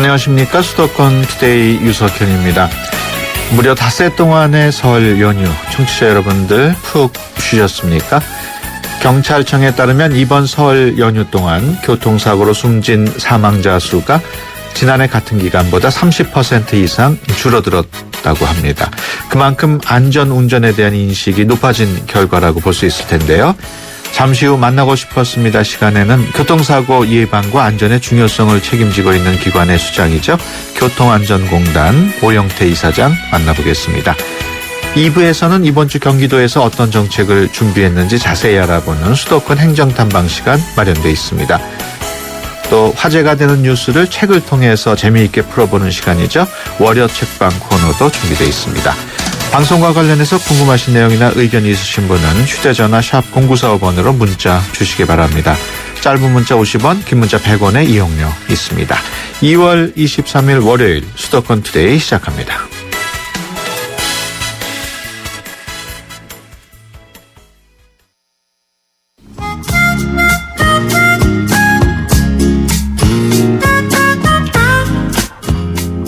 안녕하십니까. 수도권 투데이 유석현입니다. 무려 닷새 동안의 설 연휴 청취자 여러분들 푹 쉬셨습니까? 경찰청에 따르면 이번 설 연휴 동안 교통사고로 숨진 사망자 수가 지난해 같은 기간보다 30% 이상 줄어들었다고 합니다. 그만큼 안전운전에 대한 인식이 높아진 결과라고 볼 수 있을 텐데요. 잠시 후 만나고 싶었습니다 시간에는 교통사고 예방과 안전의 중요성을 책임지고 있는 기관의 수장이죠. 교통안전공단 오영태 이사장 만나보겠습니다. 2부에서는 이번 주 경기도에서 어떤 정책을 준비했는지 자세히 알아보는 수도권 행정탐방 시간 마련되어 있습니다. 또 화제가 되는 뉴스를 책을 통해서 재미있게 풀어보는 시간이죠. 월요 책방 코너도 준비되어 있습니다. 방송과 관련해서 궁금하신 내용이나 의견이 있으신 분은 휴대전화 샵 0945번으로 문자 주시기 바랍니다. 짧은 문자 50원, 긴 문자 100원의 이용료 있습니다. 2월 23일 월요일 수도권 투데이 시작합니다.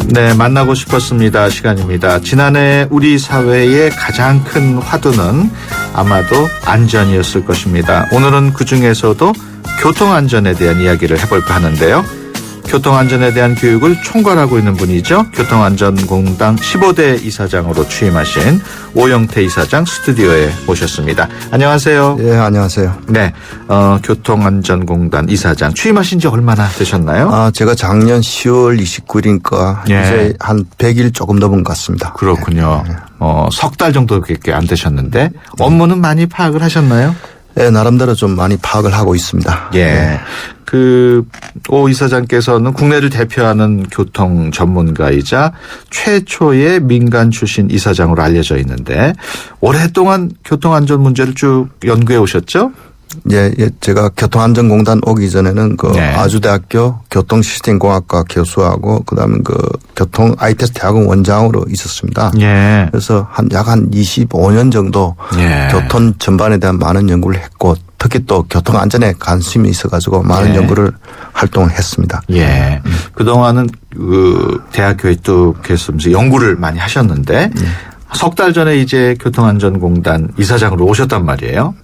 네, 만나고 싶었습니다 시간입니다. 지난해 우리 사회의 가장 큰 화두는 아마도 안전이었을 것입니다. 오늘은 그중에서도 교통안전에 대한 이야기를 해볼까 하는데요. 교통안전에 대한 교육을 총괄하고 있는 분이죠. 교통안전공단 15대 이사장으로 취임하신 오영태 이사장 스튜디오에 모셨습니다. 안녕하세요. 예, 안녕하세요. 네, 교통안전공단 이사장 취임하신 지 얼마나 되셨나요? 제가 작년 10월 29일이니까 예. 이제 한 100일 조금 넘은 것 같습니다. 그렇군요. 예. 석 달 정도밖에 안 되셨는데 업무는 많이 파악을 하셨나요? 예, 나름대로 좀 많이 파악을 하고 있습니다. 예. 오 이사장께서는 국내를 대표하는 교통 전문가이자 최초의 민간 출신 이사장으로 알려져 있는데 오랫동안 교통안전 문제를 쭉 연구해 오셨죠? 예, 제가 교통안전공단 오기 전에는 네. 아주대학교 교통시스템공학과 교수하고 그다음에 교통 ITS 대학원 원장으로 있었습니다. 예. 그래서 약 한 25년 정도 예. 교통 전반에 대한 많은 연구를 했고 특히 또 교통안전에 관심이 있어가지고 많은 예. 연구를 활동을 했습니다. 예. 그동안은 대학교에 또 계속 연구를 많이 하셨는데 석 달 전에 이제 교통안전공단 이사장으로 오셨단 말이에요.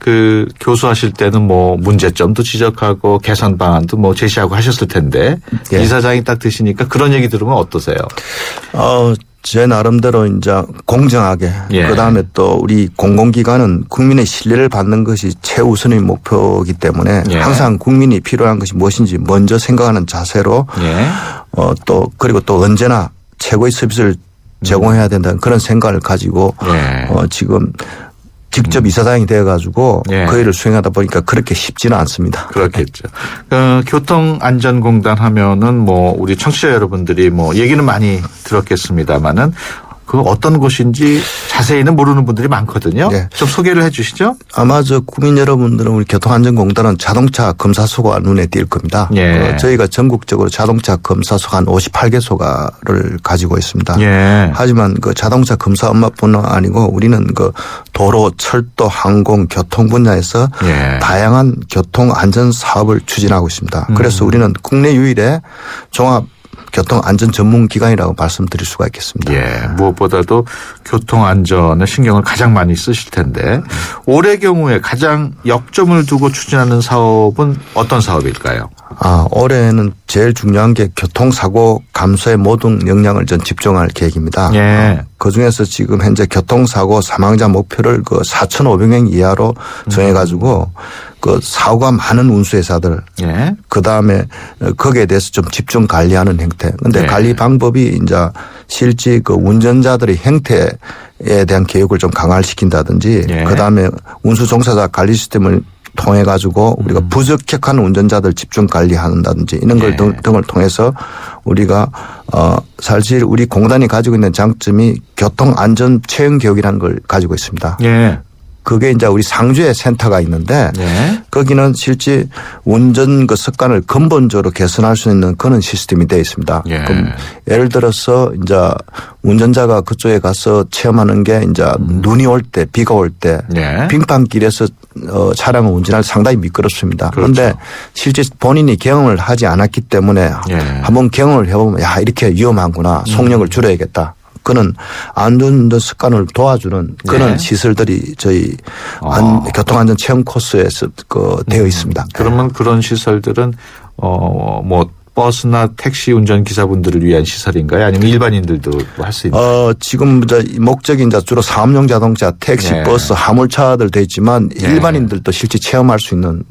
교수하실 때는 문제점도 지적하고 개선 방안도 제시하고 하셨을 텐데 예. 이사장이 딱 드시니까 그런 얘기 들으면 어떠세요? 제 나름대로 이제 공정하게 예. 그다음에 또 우리 공공기관은 국민의 신뢰를 받는 것이 최우선의 목표이기 때문에 예. 항상 국민이 필요한 것이 무엇인지 먼저 생각하는 자세로 예. 그리고 또 언제나 최고의 서비스를 제공해야 된다는 그런 생각을 가지고 예. 지금 직접 이사장이 되어가지고 예. 그 일을 수행하다 보니까 그렇게 쉽지는 않습니다. 그렇겠죠. 교통안전공단 하면은 우리 청취자 여러분들이 얘기는 많이 들었겠습니다만은 어떤 곳인지 자세히는 모르는 분들이 많거든요. 네. 좀 소개를 해 주시죠. 아마 국민 여러분들은 우리 교통안전공단은 자동차 검사소가 눈에 띌 겁니다. 예. 저희가 전국적으로 자동차 검사소가 한 58개소가를 가지고 있습니다. 예. 하지만 자동차 검사 업무뿐만 아니고 우리는 도로, 철도, 항공, 교통 분야에서 예. 다양한 교통안전 사업을 추진하고 있습니다. 그래서 우리는 국내 유일의 종합 교통안전 전문기관이라고 말씀드릴 수가 있겠습니다. 예, 무엇보다도 교통안전에 신경을 가장 많이 쓰실 텐데 올해 경우에 가장 역점을 두고 추진하는 사업은 어떤 사업일까요? 올해는 제일 중요한 게 교통사고 감소에 모든 역량을 집중할 계획입니다. 예. 그중에서 지금 현재 교통사고 사망자 목표를 4,500명 이하로 정해가지고 사고가 많은 운수회사들 예. 그다음에 거기에 대해서 좀 집중 관리하는 형태. 근데 예. 관리 방법이 이제 실제 운전자들의 행태에 대한 교육을 좀 강화를 시킨다든지 예. 그다음에 운수 종사자 관리 시스템을 통해 가지고 우리가 부적격한 운전자들 집중 관리한다든지 이런 걸 등을 통해서 우리가 사실 우리 공단이 가지고 있는 장점이 교통안전 체험 교육이라는 걸 가지고 있습니다. 예. 그게 이제 우리 상주에 센터가 있는데 네. 거기는 실제 운전 그 습관을 근본적으로 개선할 수 있는 그런 시스템이 되어 있습니다. 예. 그럼 예를 들어서 이제 운전자가 그쪽에 가서 체험하는 게 이제 눈이 올 때, 비가 올 때 네. 빙판길에서 차량을 운전할 때 상당히 미끄럽습니다. 그런데 그렇죠. 실제 본인이 경험을 하지 않았기 때문에 예. 한번 경험을 해보면 야 이렇게 위험하구나 속력을 줄여야겠다. 그는 안전운전 습관을 도와주는 그런 네. 시설들이 저희 교통안전 체험 코스에서 되어 있습니다. 그러면 그런 시설들은 뭐 버스나 택시 운전 기사분들을 위한 시설인가요? 아니면 일반인들도 할 수 있는? 지금 이제 목적이 이제 주로 사업용 자동차, 택시, 네. 버스, 화물차들 돼 있지만 네. 일반인들도 실제 체험할 수 있는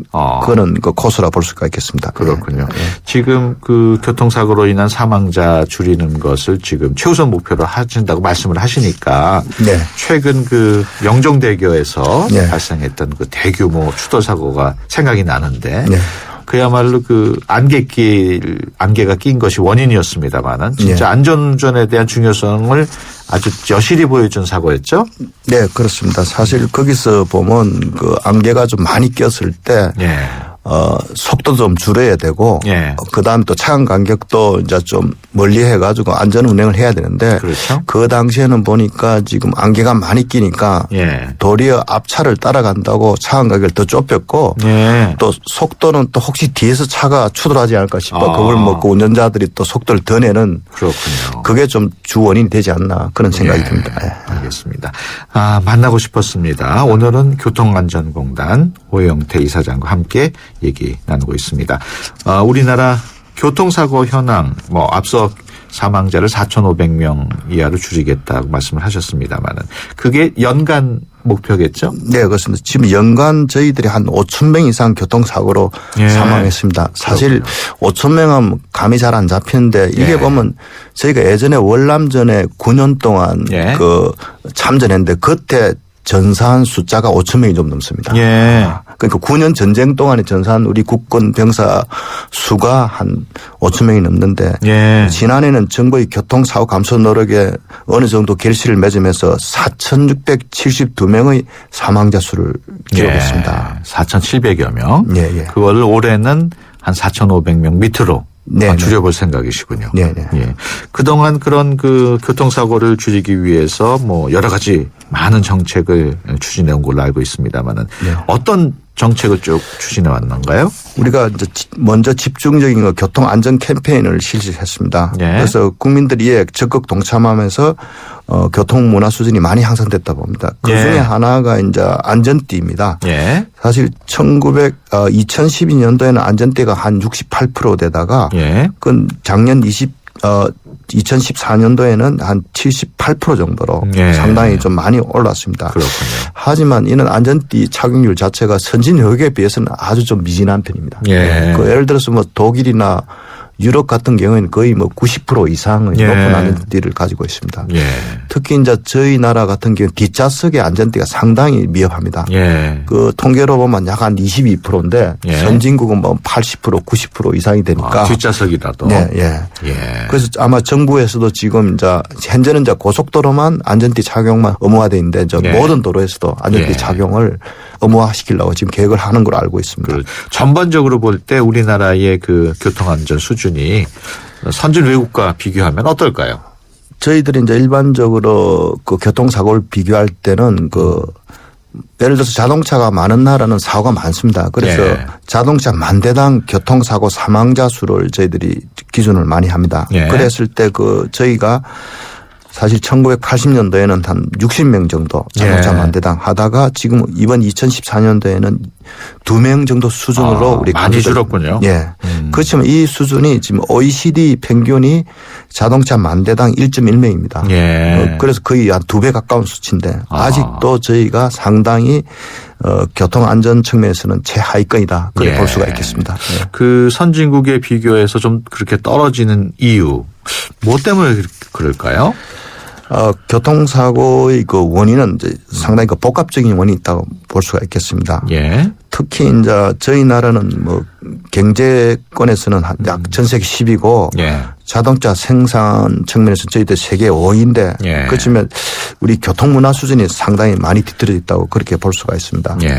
그런 그 코스라 볼 수가 있겠습니다. 그렇군요. 네. 지금 그 교통사고로 인한 사망자 줄이는 것을 지금 최우선 목표로 하신다고 말씀을 하시니까 네. 최근 그 영종대교에서 네. 발생했던 그 대규모 추돌 사고가 생각이 나는데 네. 그야말로 그 안개가 낀 것이 원인이었습니다만은 진짜 네. 안전운전에 대한 중요성을 아주 여실히 보여준 사고였죠. 네, 그렇습니다. 사실 거기서 보면 그 안개가 좀 많이 꼈을 때 예. 속도 좀 줄여야 되고 예. 그다음에 또 차간 간격도 이제 좀 멀리 해가지고 안전 운행을 해야 되는데 그렇죠. 그 당시에는 보니까 지금 안개가 많이 끼니까 예. 도리어 앞차를 따라간다고 차간 간격을 더 좁혔고 예. 또 속도는 또 혹시 뒤에서 차가 추돌하지 않을까 싶어 그걸 먹고 운전자들이 또 속도를 더 내는 그렇군요. 그게 좀 주 원인이 되지 않나 그런 생각이 듭니다. 예. 알겠습니다. 만나고 싶었습니다. 오늘은 교통안전공단 오영태 이사장과 함께 얘기 나누고 있습니다. 우리나라 교통사고 현황 앞서 사망자를 4,500명 이하로 줄이겠다고 말씀을 하셨습니다마는 그게 연간 목표겠죠? 네, 그렇습니다. 지금 연간 저희들이 한 5,000명 이상 교통사고로 예. 사망했습니다. 사실 5,000명은 감이 잘 안 잡히는데 이게 예. 보면 저희가 예전에 월남전에 9년 동안 예. 참전했는데 그때 전사한 숫자가 5,000명이 좀 넘습니다. 예. 그러니까 9년 전쟁 동안에 전사한 우리 국군 병사 수가 한 5,000명이 넘는데 예. 지난해는 정부의 교통사고 감소 노력에 어느 정도 결실을 맺으면서 4,672명의 사망자 수를 기록했습니다. 예. 4,700여 명. 예, 예. 그거를 올해는 한 4,500명 밑으로 네, 줄여볼 생각이시군요. 네, 네. 예. 그동안 그런 그 교통사고를 줄이기 위해서 여러 가지 많은 정책을 추진해 온 걸로 알고 있습니다만은 네. 어떤 정책을 쭉 추진해 왔는가요? 우리가 이제 먼저 집중적인 교통 안전 캠페인을 실시했습니다. 예. 그래서 국민들이 적극 동참하면서 교통 문화 수준이 많이 향상됐다 봅니다. 그 중에 예. 하나가 이제 안전띠입니다. 예. 사실 2012년도에는 안전띠가 한 68% 되다가 예. 그 작년 2014년도에는 한 78% 정도로 예. 상당히 좀 많이 올랐습니다. 그렇군요. 하지만 이는 안전띠 착용률 자체가 선진 여국에 비해서는 아주 좀 미진한 편입니다. 예. 예를 들어서 독일이나 유럽 같은 경우에는 거의 90% 이상의 예. 높은 안전띠를 가지고 있습니다. 예. 특히 이제 저희 나라 같은 경우 뒷좌석의 안전띠가 상당히 미흡합니다. 예. 그 통계로 보면 약 한 22%인데 예. 선진국은 80% 90% 이상이 되니까. 뒷좌석이라도. 네, 예. 예. 그래서 아마 정부에서도 지금 현재는 고속도로만 안전띠 착용만 의무화돼 있는데 예. 모든 도로에서도 안전띠 예. 착용을 의무화시키려고 지금 계획을 하는 걸 알고 있습니다. 전반적으로 볼 때 우리나라의 그 교통안전 수준이 선진 외국과 비교하면 어떨까요? 저희들이 이제 일반적으로 그 교통사고를 비교할 때는 예를 들어서 자동차가 많은 나라는 사고가 많습니다. 그래서 예. 자동차 만 대당 교통사고 사망자 수를 저희들이 기준을 많이 합니다. 예. 그랬을 때 저희가 사실 1980년도에는 한 60명 정도 자동차 예. 만 대당 하다가 지금 이번 2014년도에는 2명 정도 수준으로 우리 많이 줄었군요. 예. 그렇지만 이 수준이 지금 OECD 평균이 자동차 만 대당 1.1명입니다. 예. 그래서 거의 한 2배 가까운 수치인데 아직도 저희가 상당히 교통 안전 측면에서는 최하위권이다. 그렇게 예. 볼 수가 있겠습니다. 예. 그 선진국에 비교해서 좀 그렇게 떨어지는 이유 뭐 때문에 그럴까요? 교통사고의 그 원인은 이제 상당히 복합적인 원인이 있다고 볼 수가 있겠습니다. 예. 특히 이제 저희 나라는 경제권에서는 약 전 세계 10위고 예. 자동차 생산 측면에서 저희들 세계 5위인데 예. 그렇지만 우리 교통문화 수준이 상당히 많이 뒤틀어져 있다고 그렇게 볼 수가 있습니다. 예.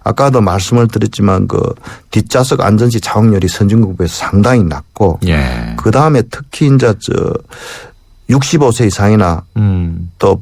아까도 말씀을 드렸지만 그 뒷좌석 안전시 작용률이 선진국에서 상당히 낮고 예. 그다음에 특히 이제 65세 이상이나 또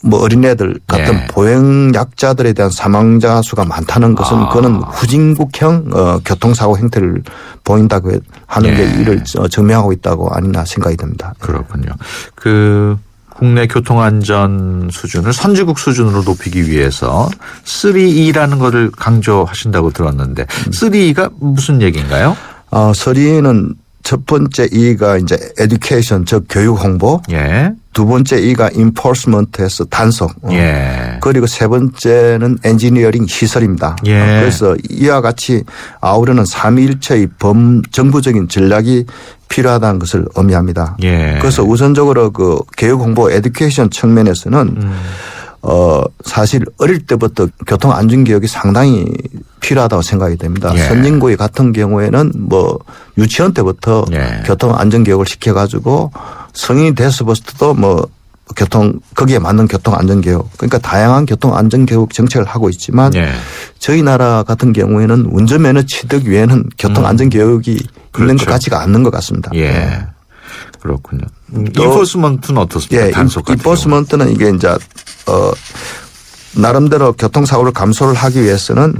뭐 어린애들 같은 예. 보행약자들에 대한 사망자 수가 많다는 것은 그는 후진국형 교통사고 행태를 보인다고 하는 게 예. 이를 증명하고 있다고 아니나 생각이 듭니다. 그렇군요. 그 국내 교통안전 수준을 선진국 수준으로 높이기 위해서 3E라는 것을 강조하신다고 들었는데 3E가 무슨 얘기인가요? 3E는 첫 번째 E가 이제 education, 즉 교육 홍보. 예. 두 번째 E가 enforcement에서 단속. 예. 그리고 세 번째는 엔지니어링 시설입니다. 예. 그래서 이와 같이 아우르는 삼위일체의 정부적인 전략이 필요하다는 것을 의미합니다. 예. 그래서 우선적으로 그 교육 홍보 에듀케이션 측면에서는 사실 어릴 때부터 교통 안전 교육이 상당히 필요하다고 생각이 됩니다. 예. 선진국의 같은 경우에는 뭐 유치원 때부터 예. 교통 안전 교육을 시켜가지고 성인이 돼서부터도 뭐 거기에 맞는 교통 안전 교육, 그러니까 다양한 교통 안전 교육 정책을 하고 있지만 예. 저희 나라 같은 경우에는 운전면허 취득 외에는 교통 안전 교육이 있는 것 그렇죠. 같지가 않는 것 같습니다. 예. 그렇군요. 인포스먼트는 어떻습니까? 예, 단속 같은 인포스먼트는 이게 이제 나름대로 교통사고를 감소를 하기 위해서는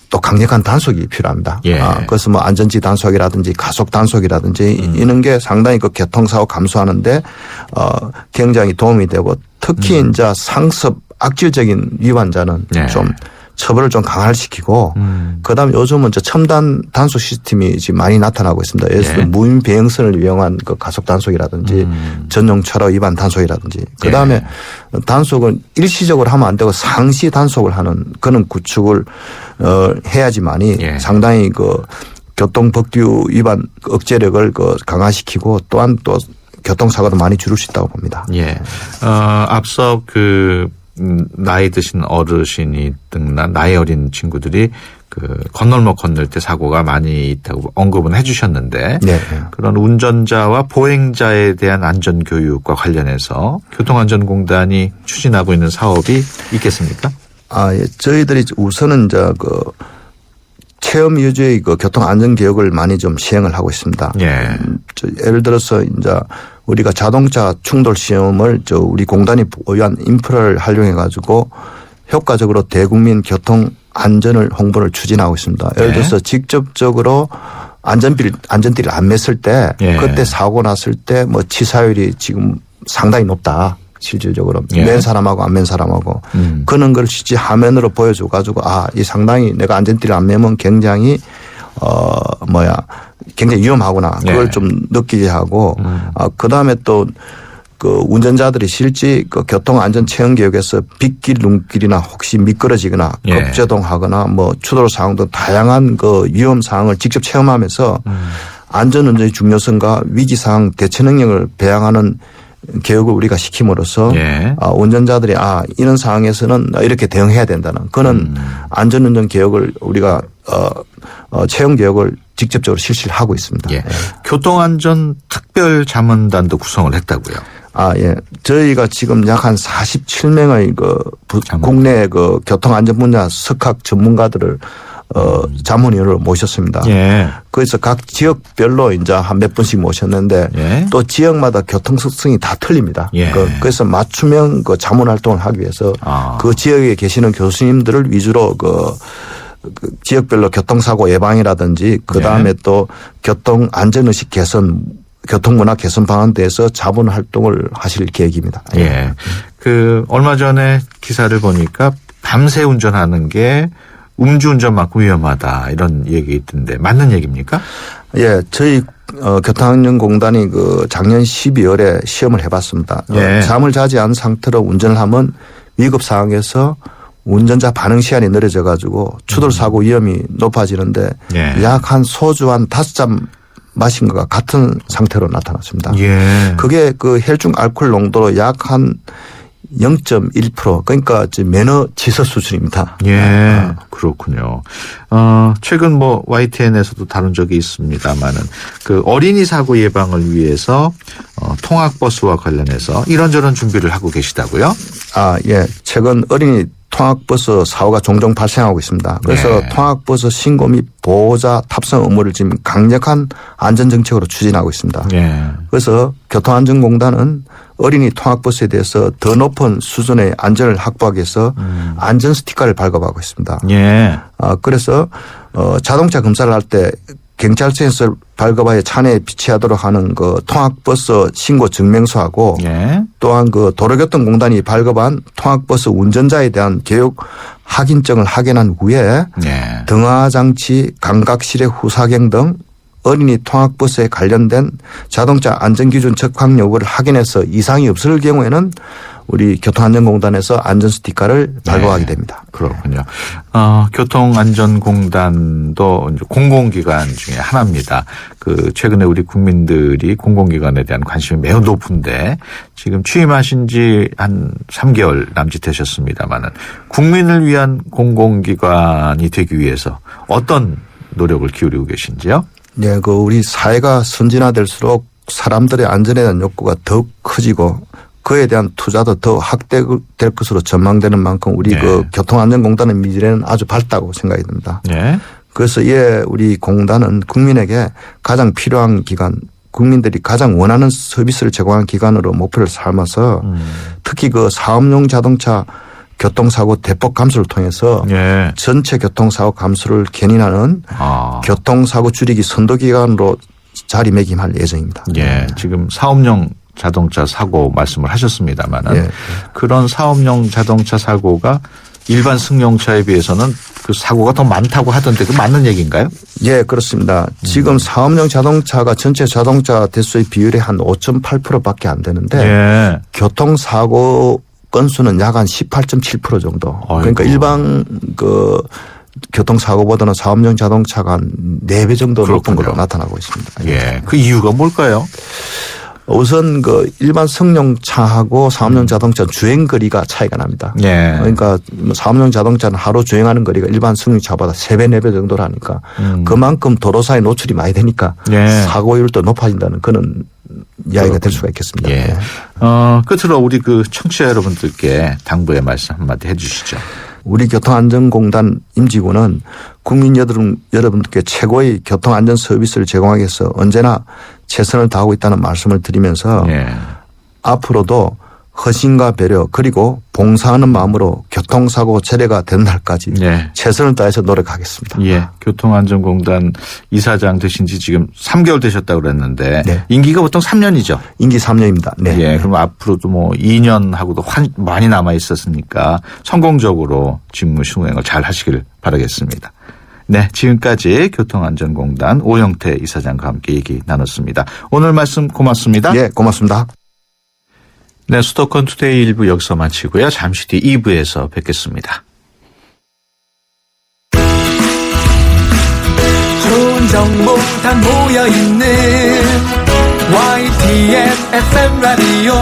또 강력한 단속이 필요합니다. 예. 그래서 뭐 안전지 단속이라든지 가속 단속이라든지 이런 게 상당히 그 교통사고 감소하는데 굉장히 도움이 되고 특히 이제 상습 악질적인 위반자는 예. 좀 처벌을 좀 강화시키고 그다음에 요즘은 이제 첨단 단속 시스템이 지금 많이 나타나고 있습니다. 예를 들어 예. 무인 비행선을 이용한 그 가속 단속이라든지 전용 차로 위반 단속이라든지 그다음에 단속은 일시적으로 하면 안 되고 상시 단속을 하는 그런 구축을 해야지만이 예. 상당히 그 교통법규 위반 억제력을 그 강화시키고 또한 또 교통사고도 많이 줄일 수 있다고 봅니다. 예. 앞서 나이 드신 어르신이 등나 나이 어린 친구들이 건널목 건널 때 사고가 많이 있다고 언급은 해 주셨는데 네. 그런 운전자와 보행자에 대한 안전교육과 관련해서 교통안전공단이 추진하고 있는 사업이 있겠습니까? 예. 저희들이 우선은 이제 체험 위주의 교통 안전 교육을 많이 좀 시행을 하고 있습니다. 예. 예를 들어서 이제 우리가 자동차 충돌 시험을 우리 공단이 보유한 인프라를 활용해 가지고 효과적으로 대국민 교통 안전을 홍보를 추진하고 있습니다. 예를 들어서 직접적으로 안전띠를 안 맸을 때 예. 그때 사고 났을 때 뭐 치사율이 지금 상당히 높다. 실질적으로 예. 맨 사람하고 안 맨 사람하고 그런 걸 실제 화면으로 보여줘 가지고 이 상당히 내가 안전띠를 안 매면 굉장히 굉장히 위험하구나. 그걸 예. 좀 느끼게 하고 그다음에 또 운전자들이 실제 교통 안전 체험 교육에서 빗길, 눈길이나 혹시 미끄러지거나 예. 급제동하거나 뭐 추돌 상황 등 다양한 위험 사항을 직접 체험하면서 안전 운전의 중요성과 위기 상황 대처 능력을 배양하는 교육을 우리가 시킴으로써 예. 운전자들이 이런 상황에서는 이렇게 대응해야 된다는 그런 안전운전 교육을 우리가 체험 교육을 직접적으로 실시를 하고 있습니다. 예. 교통안전 특별자문단도 구성을 했다고요. 예. 저희가 지금 약 한 47명의 국내 교통안전 분야 석학 전문가들을 자문위원으로 모셨습니다. 예. 그래서 각 지역별로 이제 한 몇 분씩 모셨는데 예. 또 지역마다 교통 특성이 다 틀립니다. 예. 그래서 맞춤형 자문 활동을 하기 위해서 그 지역에 계시는 교수님들을 위주로 지역별로 교통사고 예방이라든지 그다음에 또 교통 안전의식 개선 교통문화 개선 방안에 대해서 자문 활동을 하실 계획입니다. 예. 얼마 전에 기사를 보니까 밤새 운전하는 게 음주운전만큼 위험하다 이런 얘기 있던데 맞는 얘기입니까? 예, 저희 교통안전공단이 작년 12월에 시험을 해봤습니다. 예. 잠을 자지 않은 상태로 운전을 하면 위급 상황에서 운전자 반응 시간이 느려져 가지고 추돌 사고 위험이 높아지는데 예. 약 한 소주 한 5잔 마신 것과 같은 상태로 나타났습니다. 예. 그게 혈중 알코올 농도로 약 한 0.1% 그러니까 매너 지서 수준입니다. 예, 그렇군요. 최근 뭐 YTN에서도 다룬 적이 있습니다만은 그 어린이 사고 예방을 위해서 통학버스와 관련해서 이런저런 준비를 하고 계시다고요? 예. 최근 어린이 통학버스 사고가 종종 발생하고 있습니다. 그래서 네. 통학버스 신고 및 보호자 탑승 의무를 지금 강력한 안전정책으로 추진하고 있습니다. 예. 그래서 교통안전공단은 어린이 통학버스에 대해서 더 높은 수준의 안전을 확보하기 위해서 안전 스티커를 발급하고 있습니다. 예. 그래서 자동차 검사를 할 때 경찰서에서 발급하여 차 내에 비치하도록 하는 그 통학버스 신고 증명서하고 예. 또한 그 도로교통공단이 발급한 통학버스 운전자에 대한 교육 확인증을 확인한 후에 예. 등하장치, 감각시력 후사경 등 어린이 통학버스에 관련된 자동차 안전기준 적합 여부를 확인해서 이상이 없을 경우에는 우리 교통안전공단에서 안전 스티커를 발급하게 됩니다. 그렇군요. 교통안전공단도 이제 공공기관 중에 하나입니다. 그 최근에 우리 국민들이 공공기관에 대한 관심이 매우 높은데 지금 취임하신 지 한 3개월 남짓 되셨습니다만은 국민을 위한 공공기관이 되기 위해서 어떤 노력을 기울이고 계신지요? 네, 그 우리 사회가 선진화될수록 사람들의 안전에 대한 욕구가 더 커지고 그에 대한 투자도 더 확대될 것으로 전망되는 만큼 우리 네. 그 교통안전공단의 미래는 아주 밝다고 생각이 듭니다. 네. 그래서 우리 공단은 국민에게 가장 필요한 기관, 국민들이 가장 원하는 서비스를 제공하는 기관으로 목표를 삼아서 특히 그 사업용 자동차 교통사고 대폭 감소를 통해서 예. 전체 교통사고 감소를 견인하는 교통사고 줄이기 선도기관으로 자리매김할 예정입니다. 예. 지금 사업용 자동차 사고 말씀을 하셨습니다만은 예. 그런 사업용 자동차 사고가 일반 승용차에 비해서는 그 사고가 더 많다고 하던데 그 맞는 얘기인가요? 예, 그렇습니다. 지금 사업용 자동차가 전체 자동차 대수의 비율이 한 5.8%밖에 안 되는데 예. 교통사고 건수는 약 한 18.7% 정도. 그러니까 아이고. 일반 그 교통사고보다는 사업용 자동차가 한 4배 정도 높은 그렇군요. 걸로 나타나고 있습니다. 예. 그 이유가 뭘까요? 우선 그 일반 승용차하고 사업용 자동차는 주행 거리가 차이가 납니다. 예. 그러니까 사업용 자동차는 하루 주행하는 거리가 일반 승용차보다 3배, 4배 정도라니까 그만큼 도로사에 노출이 많이 되니까 예. 사고율도 높아진다는 그런 이야기가 될 수가 있겠습니다. 예. 끝으로 우리 그 청취자 여러분들께 당부의 말씀 한마디 해 주시죠. 우리 교통안전공단 임직원은 국민 여러분들께 최고의 교통안전 서비스를 제공하기 위해서 언제나 최선을 다하고 있다는 말씀을 드리면서 예. 앞으로도 허심과 배려 그리고 봉사하는 마음으로 교통사고 제로가 되는 날까지 예. 최선을 다해서 노력하겠습니다. 예. 교통안전공단 이사장 되신 지 지금 3개월 되셨다고 그랬는데 네. 임기가 보통 3년이죠. 임기 3년입니다. 네. 예. 그럼 앞으로도 뭐 2년하고도 많이 남아 있었으니까 성공적으로 직무 수행을 잘 하시길 바라겠습니다. 네. 지금까지 교통안전공단 오영태 이사장과 함께 얘기 나눴습니다. 오늘 말씀 고맙습니다. 예, 고맙습니다. 네. 수도권 투데이 1부 여기서 마치고요. 잠시 뒤 2부에서 뵙겠습니다. 좋은 정보 다 모여있는 YTN FM 라디오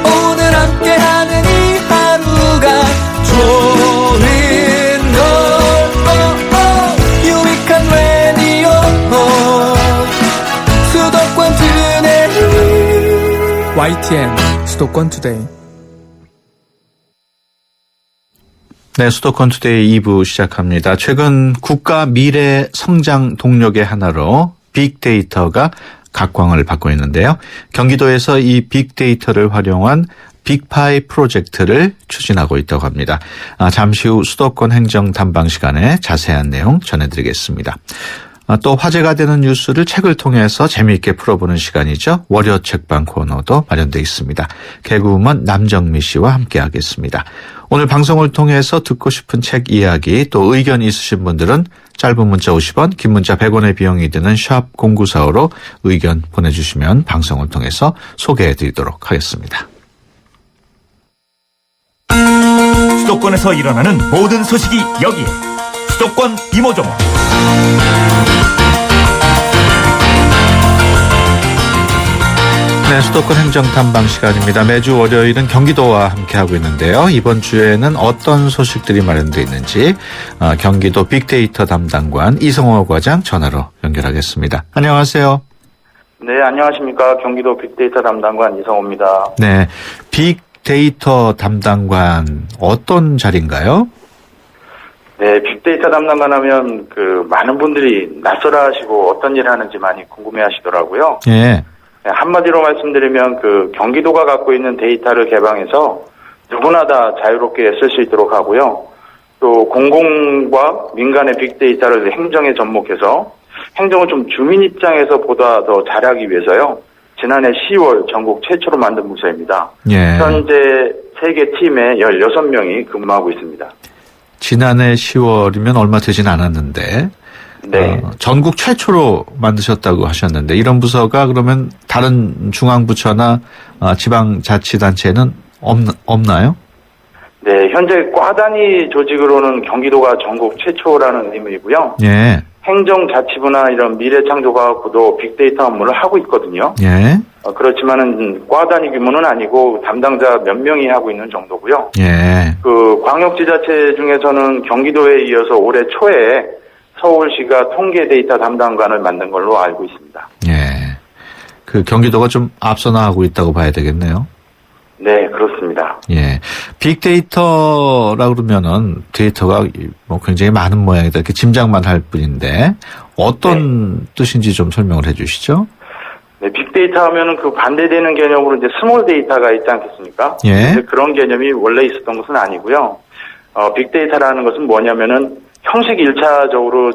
오늘 함께하는 이 하루가 좋은 걸 유익한 라디오 수도권 투데이 YTN 수도권 투데이 네, 수도권 투데이 2부 시작합니다. 최근 국가 미래 성장 동력의 하나로 빅데이터가 각광을 받고 있는데요. 경기도에서 이 빅데이터를 활용한 빅파이 프로젝트를 추진하고 있다고 합니다. 잠시 후 수도권 행정 담방 시간에 자세한 내용 전해드리겠습니다. 또 화제가 되는 뉴스를 책을 통해서 재미있게 풀어보는 시간이죠. 월요 책방 코너도 마련되어 있습니다. 개그우먼 남정미 씨와 함께하겠습니다. 오늘 방송을 통해서 듣고 싶은 책 이야기 또 의견 있으신 분들은 짧은 문자 50원, 긴 문자 100원의 비용이 드는 샵 0945로 의견 보내주시면 방송을 통해서 소개해드리도록 하겠습니다. 수도권에서 일어나는 모든 소식이 여기에 수도권 이모저모. 네, 수도권 행정 탐방 시간입니다. 매주 월요일은 경기도와 함께하고 있는데요. 이번 주에는 어떤 소식들이 마련되어 있는지 경기도 빅데이터 담당관 이성호 과장 전화로 연결하겠습니다. 안녕하세요. 네, 안녕하십니까. 경기도 빅데이터 담당관 이성호입니다. 네, 빅데이터 담당관 어떤 자리인가요? 네, 빅데이터 담당관 하면 많은 분들이 낯설어 하시고 어떤 일을 하는지 많이 궁금해 하시더라고요. 예. 네, 한마디로 말씀드리면 경기도가 갖고 있는 데이터를 개방해서 누구나 다 자유롭게 쓸 수 있도록 하고요. 또 공공과 민간의 빅데이터를 행정에 접목해서 행정을 좀 주민 입장에서 보다 더 잘하기 위해서요. 지난해 10월 전국 최초로 만든 부서입니다. 예. 현재 3개 팀에 16명이 근무하고 있습니다. 지난해 10월이면 얼마 되진 않았는데 네. 전국 최초로 만드셨다고 하셨는데 이런 부서가 그러면 다른 중앙부처나 지방자치단체는 없나요? 네, 현재 과 단위 조직으로는 경기도가 전국 최초라는 의미이고요. 예. 행정자치부나 이런 미래창조과학부도 빅데이터 업무를 하고 있거든요. 예. 그렇지만은 과 단위 규모는 아니고 담당자 몇 명이 하고 있는 정도고요. 예. 광역지자체 중에서는 경기도에 이어서 올해 초에 서울시가 통계 데이터 담당관을 만든 걸로 알고 있습니다. 예. 경기도가 좀 앞서 나가고 있다고 봐야 되겠네요. 네, 그렇습니다. 예. 빅데이터라 그러면은 데이터가 굉장히 많은 모양이다. 이렇게 짐작만 할 뿐인데 어떤 뜻인지 좀 설명을 해 주시죠. 네, 빅데이터 하면은 반대되는 개념으로 이제 스몰 데이터가 있지 않겠습니까? 예. 그런 개념이 원래 있었던 것은 아니고요. 빅데이터라는 것은 뭐냐면은 형식이 1차적으로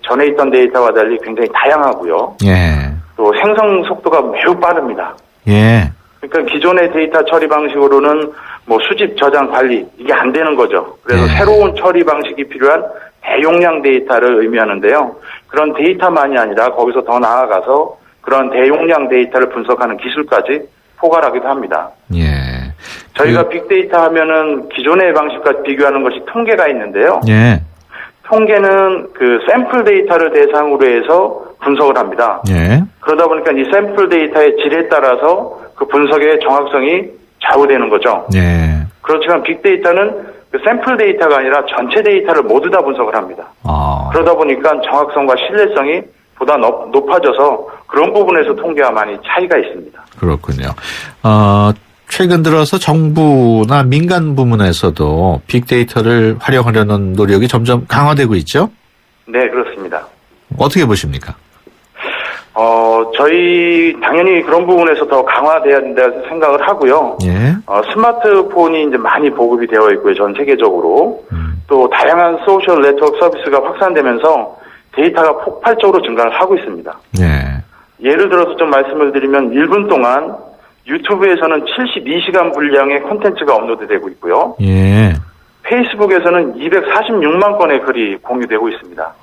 전에 있던 데이터와 달리 굉장히 다양하고요. 예. 또 생성 속도가 매우 빠릅니다. 예. 그러니까 기존의 데이터 처리 방식으로는 수집, 저장, 관리 이게 안 되는 거죠. 그래서 네. 새로운 처리 방식이 필요한 대용량 데이터를 의미하는데요. 그런 데이터만이 아니라 거기서 더 나아가서 그런 대용량 데이터를 분석하는 기술까지 포괄하기도 합니다. 예. 저희가 빅데이터 하면은 기존의 방식과 비교하는 것이 통계가 있는데요. 예. 통계는 샘플 데이터를 대상으로 해서 분석을 합니다. 예. 그러다 보니까 이 샘플 데이터의 질에 따라서 그 분석의 정확성이 좌우되는 거죠. 예. 그렇지만 빅데이터는 샘플 데이터가 아니라 전체 데이터를 모두 다 분석을 합니다. 그러다 보니까 정확성과 신뢰성이 보다 높아져서 그런 부분에서 통계와 많이 차이가 있습니다. 그렇군요. 최근 들어서 정부나 민간 부문에서도 빅데이터를 활용하려는 노력이 점점 강화되고 있죠? 네, 그렇습니다. 어떻게 보십니까? 저희 당연히 그런 부분에서 더 강화돼야 된다 생각을 하고요. 예. 스마트폰이 이제 많이 보급이 되어 있고요. 전 세계적으로. 또 다양한 소셜 네트워크 서비스가 확산되면서 데이터가 폭발적으로 증가를 하고 있습니다. 예. 예를 들어서 좀 말씀을 드리면 1분 동안 유튜브에서는 72시간 분량의 콘텐츠가 업로드되고 있고요. 예. 페이스북에서는 246만 건의 글이 공유되고 있습니다.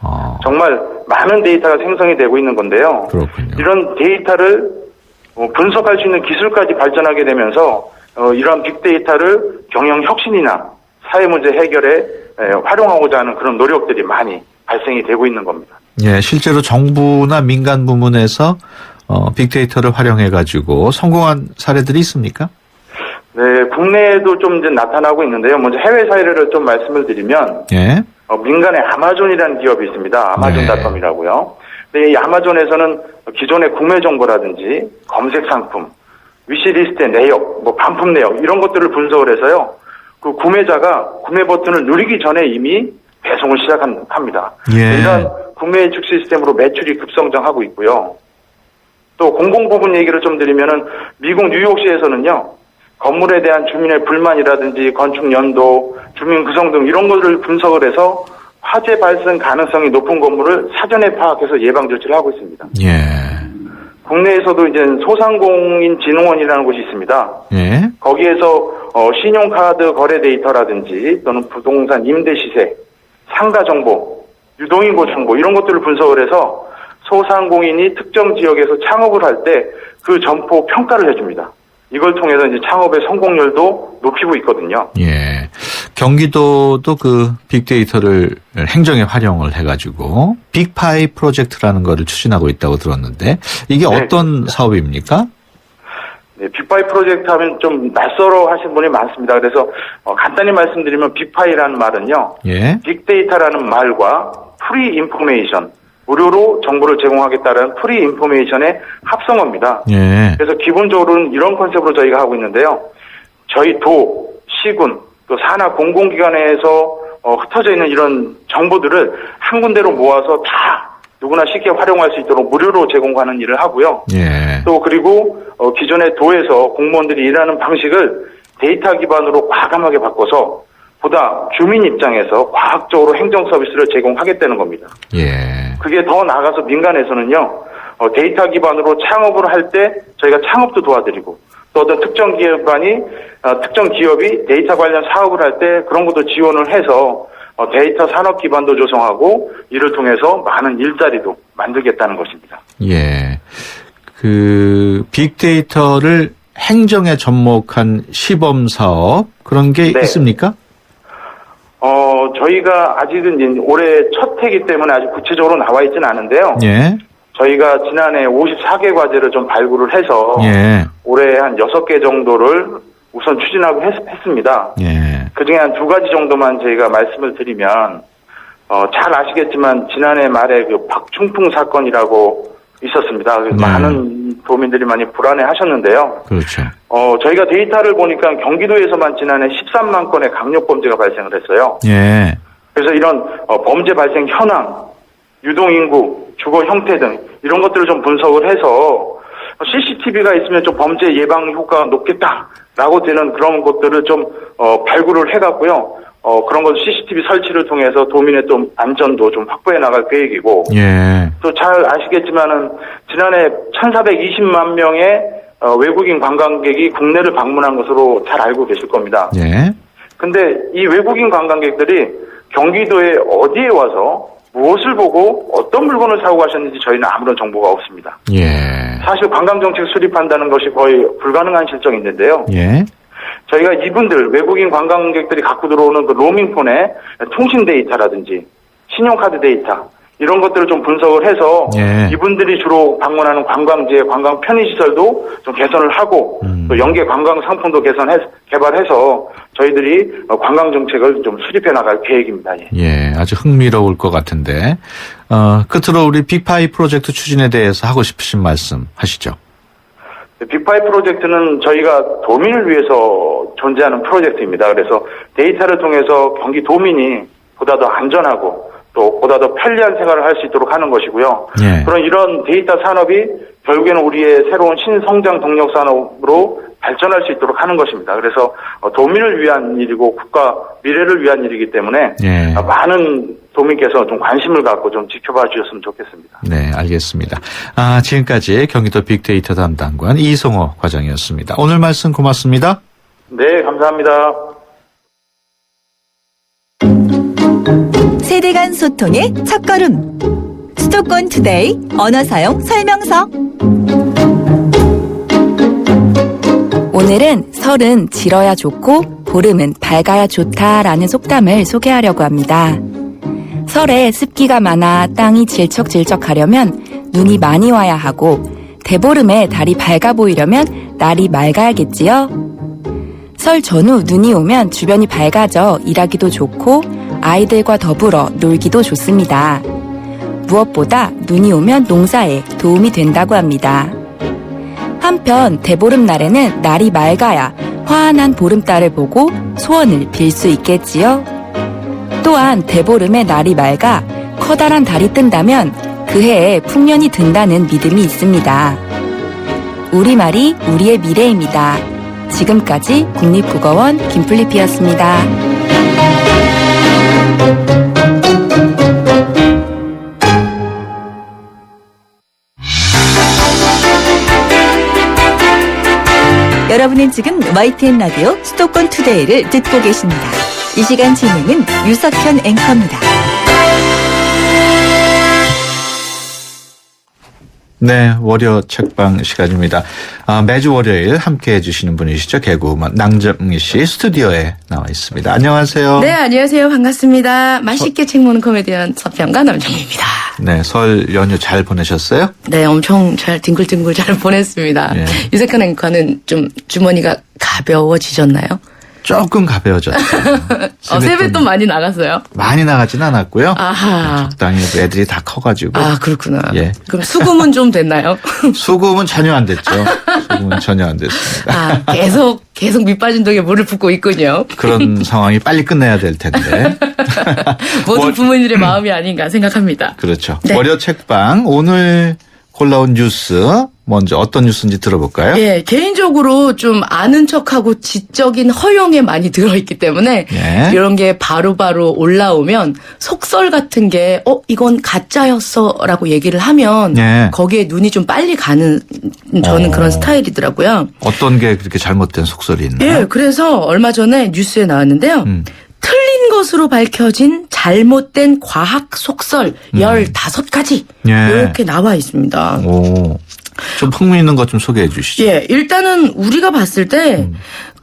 정말 많은 데이터가 생성이 되고 있는 건데요. 그렇군요. 이런 데이터를 분석할 수 있는 기술까지 발전하게 되면서 이러한 빅데이터를 경영 혁신이나 사회 문제 해결에 활용하고자 하는 그런 노력들이 많이 발생이 되고 있는 겁니다. 예, 실제로 정부나 민간 부문에서 빅데이터를 활용해가지고 성공한 사례들이 있습니까? 네, 국내에도 좀 이제 나타나고 있는데요. 먼저 해외 사례를 좀 말씀을 드리면, 예. 민간의 아마존이라는 기업이 있습니다. 아마존닷컴이라고요. 네, 이 아마존에서는 기존의 구매 정보라든지 검색 상품, 위시리스트의 내역, 반품 내역 이런 것들을 분석을 해서요. 그 구매자가 구매 버튼을 누르기 전에 이미 배송을 시작합니다. 예. 이런 구매 예측 시스템으로 매출이 급성장하고 있고요. 또 공공 부분 얘기를 좀 드리면은 미국 뉴욕시에서는요. 건물에 대한 주민의 불만이라든지 건축 연도, 주민 구성 등 이런 것들을 분석을 해서 화재 발생 가능성이 높은 건물을 사전에 파악해서 예방 조치를 하고 있습니다. 예. 국내에서도 이제 소상공인진흥원이라는 곳이 있습니다. 예. 거기에서 신용카드 거래 데이터라든지 또는 부동산 임대 시세, 상가 정보, 유동인구 정보 이런 것들을 분석을 해서 소상공인이 특정 지역에서 창업을 할 때 그 점포 평가를 해줍니다. 이걸 통해서 이제 창업의 성공률도 높이고 있거든요. 예. 경기도도 빅데이터를 행정에 활용을 해가지고 빅파이 프로젝트라는 거를 추진하고 있다고 들었는데 이게 네, 어떤 그렇습니다. 사업입니까? 네, 빅파이 프로젝트 하면 좀 낯설어 하시는 분이 많습니다. 그래서 간단히 말씀드리면 빅파이라는 말은요. 예. 빅데이터라는 말과 프리 인포메이션, 무료로 정보를 제공하겠다는 프리 인포메이션의 합성어입니다. 예. 그래서 기본적으로는 이런 컨셉으로 저희가 하고 있는데요. 저희 도, 시군, 또 산하 공공기관에서 흩어져 있는 이런 정보들을 한 군데로 모아서 다 누구나 쉽게 활용할 수 있도록 무료로 제공하는 일을 하고요. 예. 또 그리고 기존의 도에서 공무원들이 일하는 방식을 데이터 기반으로 과감하게 바꿔서 보다 주민 입장에서 과학적으로 행정 서비스를 제공하겠다는 겁니다. 예. 그게 더 나아가서 민간에서는요. 데이터 기반으로 창업을 할 때 저희가 창업도 도와드리고 또 어떤 특정 기업이 데이터 관련 사업을 할 때 그런 것도 지원을 해서 데이터 산업 기반도 조성하고 이를 통해서 많은 일자리도 만들겠다는 것입니다. 예. 그 빅데이터를 행정에 접목한 시범 사업 그런 게 네. 있습니까? 저희가 아직은 이제 올해 첫 해기 때문에 아직 구체적으로 나와 있지는 않은데요. 예. 저희가 지난해 54개 과제를 좀 발굴을 해서 예. 올해 한 6개 정도를 우선 추진하고 했습니다. 예. 그중에 한 2가지 정도만 저희가 말씀을 드리면 잘 아시겠지만 지난해 말에 그 박충풍 사건이라고 있었습니다. 그래서 네. 많은 도민들이 많이 불안해하셨는데요. 그렇죠. 저희가 데이터를 보니까 경기도에서만 지난해 13만 건의 강력 범죄가 발생을 했어요. 예. 그래서 이런 범죄 발생 현황, 유동인구, 주거 형태 등 이런 것들을 좀 분석을 해서 CCTV가 있으면 좀 범죄 예방 효과가 높겠다라고 되는 그런 것들을 좀 발굴을 해갖고요. 그런 것 CCTV 설치를 통해서 도민의 좀 안전도 좀 확보해 나갈 계획이고 예. 또 잘 아시겠지만은 지난해 1,420만 명의 외국인 관광객이 국내를 방문한 것으로 잘 알고 계실 겁니다. 예. 근데 이 외국인 관광객들이 경기도에 어디에 와서 무엇을 보고 어떤 물건을 사고 가셨는지 저희는 아무런 정보가 없습니다. 예. 사실 관광정책 수립한다는 것이 거의 불가능한 실정이 있는데요. 예. 저희가 이분들 외국인 관광객들이 갖고 들어오는 그 로밍폰의 통신 데이터라든지 신용카드 데이터 이런 것들을 좀 분석을 해서 예. 이분들이 주로 방문하는 관광지의 관광 편의시설도 좀 개선을 하고 또 연계 관광 상품도 개발해서 저희들이 관광 정책을 좀 수립해 나갈 계획입니다. 예. 예. 아주 흥미로울 것 같은데 끝으로 우리 빅파이 프로젝트 추진에 대해서 하고 싶으신 말씀 하시죠. 빅파이 프로젝트는 저희가 도민을 위해서 존재하는 프로젝트입니다. 그래서 데이터를 통해서 경기 도민이 보다 더 안전하고 또 보다 더 편리한 생활을 할 수 있도록 하는 것이고요. 예. 그런 이런 데이터 산업이 결국에는 우리의 새로운 신성장 동력 산업으로 발전할 수 있도록 하는 것입니다. 그래서 도민을 위한 일이고 국가 미래를 위한 일이기 때문에 예. 많은 도민께서 좀 관심을 갖고 좀 지켜봐 주셨으면 좋겠습니다. 네, 알겠습니다. 지금까지 경기도 빅데이터 담당관 이성호 과장이었습니다. 오늘 말씀 고맙습니다. 네, 감사합니다. 세대 간 소통의 첫걸음. 수도권 투데이 언어 사용 설명서. 오늘은 설은 질어야 좋고 보름은 밝아야 좋다라는 속담을 소개하려고 합니다. 설에 습기가 많아 땅이 질척질척하려면 눈이 많이 와야 하고 대보름에 달이 밝아 보이려면 날이 맑아야겠지요. 설 전후 눈이 오면 주변이 밝아져 일하기도 좋고 아이들과 더불어 놀기도 좋습니다. 무엇보다 눈이 오면 농사에 도움이 된다고 합니다. 한편 대보름 날에는 날이 맑아야 환한 보름달을 보고 소원을 빌 수 있겠지요. 또한 대보름에 날이 맑아 커다란 달이 뜬다면 그 해에 풍년이 든다는 믿음이 있습니다. 우리말이 우리의 미래입니다. 지금까지 국립국어원 김플리피였습니다. 여러분은 지금 YTN 라디오 수도권 투데이를 듣고 계십니다. 이 시간 진행은 유석현 앵커입니다. 네, 월요 책방 시간입니다. 매주 월요일 함께 해주시는 분이시죠. 개그우먼 낭정미 씨 스튜디오에 나와 있습니다. 안녕하세요. 네, 안녕하세요. 반갑습니다. 맛있게 책 보는 코미디언 서평가 남정미입니다. 네, 설 연휴 잘 보내셨어요? 네, 엄청 잘 뒹굴뒹굴 잘 보냈습니다. 예. 유색한 앵커는 좀 주머니가 가벼워지셨나요? 조금 가벼워졌죠. 세뱃돈 많이 나갔어요? 많이 나가진 않았고요. 아하. 적당히 애들이 다 커가지고. 아, 그렇구나. 예. 그럼 수금은 좀 됐나요? 수금은 전혀 안 됐죠. 수금은 전혀 안 됐습니다. 아, 계속 밑빠진 독에 물을 붓고 있군요. 그런 상황이 빨리 끝내야 될 텐데. 모든 부모님들의 마음이 아닌가 생각합니다. 그렇죠. 네. 월요 책방 오늘 골라온 뉴스 먼저 어떤 뉴스인지 들어볼까요? 예, 개인적으로 좀 아는 척하고 지적인 허용에 많이 들어있기 때문에 예. 이런 게 바로바로 올라오면 속설 같은 게 이건 가짜였어 라고 얘기를 하면 예. 거기에 눈이 좀 빨리 가는 저는 그런 스타일이더라고요. 어떤 게 그렇게 잘못된 속설이 있나요? 예, 그래서 얼마 전에 뉴스에 나왔는데요. 틀린 것으로 밝혀진 잘못된 과학 속설 15가지 예. 이렇게 나와 있습니다. 오, 좀 풍미 있는 것 좀 소개해 주시죠. 예, 일단은 우리가 봤을 때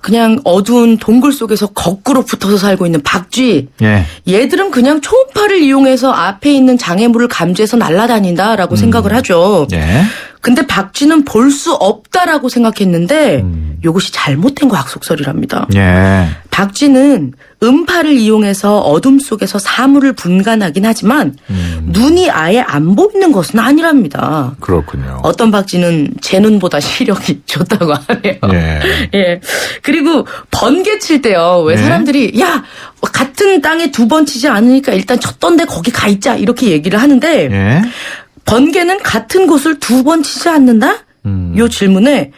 그냥 어두운 동굴 속에서 거꾸로 붙어서 살고 있는 박쥐. 예. 얘들은 그냥 초음파를 이용해서 앞에 있는 장애물을 감지해서 날아다닌다라고 생각을 하죠. 예. 근데 박쥐는 볼 수 없다라고 생각했는데 이것이 잘못된 과학 속설이랍니다. 예. 박쥐는 음파를 이용해서 어둠 속에서 사물을 분간하긴 하지만 눈이 아예 안 보이는 것은 아니랍니다. 그렇군요. 어떤 박쥐는 제 눈보다 시력이 좋다고 하네요. 예. 예. 그리고 번개 칠 때요. 왜 네. 사람들이 야 같은 땅에 두 번 치지 않으니까 일단 쳤던데 거기 가 있자 이렇게 얘기를 하는데 예. 번개는 같은 곳을 두 번 치지 않는다? 요 질문에